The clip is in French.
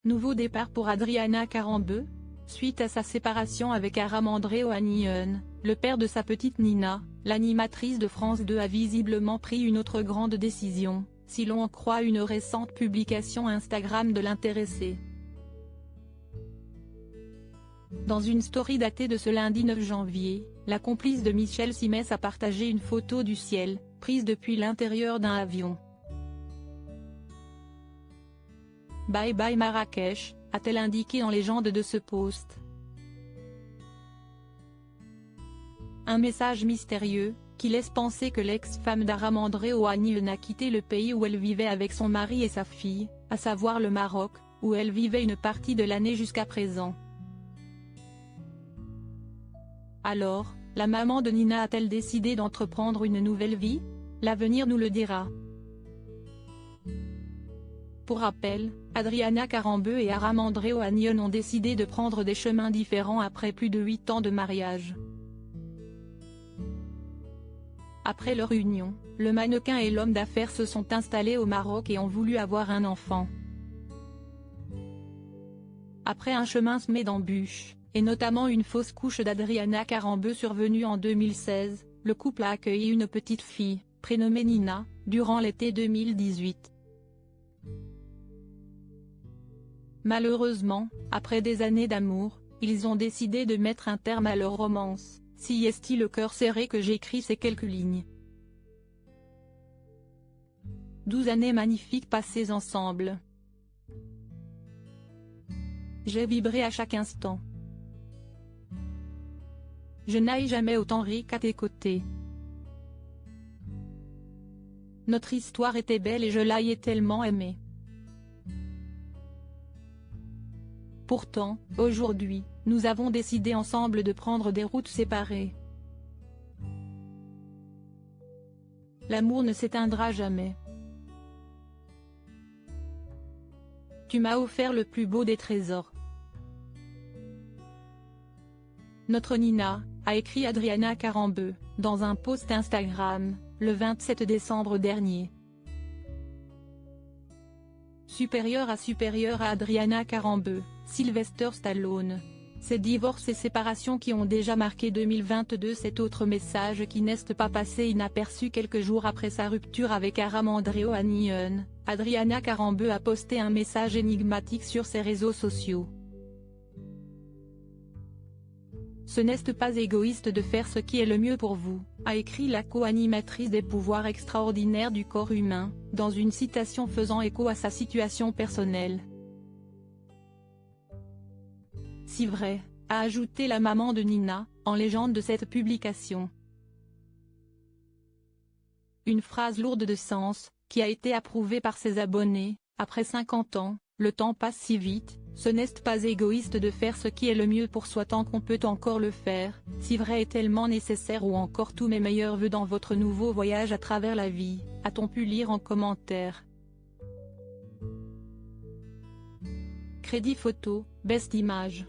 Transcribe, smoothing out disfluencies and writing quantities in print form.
Nouveau départ pour Adriana Karembeu. Suite à sa séparation avec Aram André Ohanian, le père de sa petite Nina, l'animatrice de France 2 a visiblement pris une autre grande décision, si l'on en croit une récente publication Instagram de l'intéressé. Dans une story datée de ce lundi 9 janvier, la complice de Michel Simès a partagé une photo du ciel, prise depuis l'intérieur d'un avion. Bye bye Marrakech, a-t-elle indiqué en légende de ce post. Un message mystérieux, qui laisse penser que l'ex-femme d'Aram André Ohanian a quitté le pays où elle vivait avec son mari et sa fille, à savoir le Maroc, où elle vivait une partie de l'année jusqu'à présent. Alors, la maman de Nina a-t-elle décidé d'entreprendre une nouvelle vie? L'avenir nous le dira. Pour rappel, Adriana Karembeu et Aram André Ohanian ont décidé de prendre des chemins différents après plus de 8 ans de mariage. Après leur union, le mannequin et l'homme d'affaires se sont installés au Maroc et ont voulu avoir un enfant. Après un chemin semé d'embûches, et notamment une fausse couche d'Adriana Karembeu survenue en 2016, le couple a accueilli une petite fille, prénommée Nina, durant l'été 2018. Malheureusement, après des années d'amour, ils ont décidé de mettre un terme à leur romance. Si est-il le cœur serré que j'écris ces quelques lignes. 12 années magnifiques passées ensemble. J'ai vibré à chaque instant. Je n'ai jamais autant ri qu'à tes côtés. Notre histoire était belle et je l'ai tellement aimée. Pourtant, aujourd'hui, nous avons décidé ensemble de prendre des routes séparées. L'amour ne s'éteindra jamais. Tu m'as offert le plus beau des trésors. Notre Nina, a écrit Adriana Karembeu, dans un post Instagram, le 27 décembre dernier. Supérieur à Adriana Karembeu, Sylvester Stallone. Ces divorces et séparations qui ont déjà marqué 2022. Cet autre message qui n'est pas passé inaperçu quelques jours après sa rupture avec Aram André Ohanian, Adriana Karembeu a posté un message énigmatique sur ses réseaux sociaux. Ce n'est pas égoïste de faire ce qui est le mieux pour vous, a écrit la co-animatrice des pouvoirs extraordinaires du corps humain, dans une citation faisant écho à sa situation personnelle. Si vrai, a ajouté la maman de Nina, en légende de cette publication. Une phrase lourde de sens, qui a été approuvée par ses abonnés. Après 50 ans, le temps passe si vite, ce n'est pas égoïste de faire ce qui est le mieux pour soi tant qu'on peut encore le faire, si vrai est tellement nécessaire ou encore tous mes meilleurs vœux dans votre nouveau voyage à travers la vie, a-t-on pu lire en commentaire. Crédit photo, best image.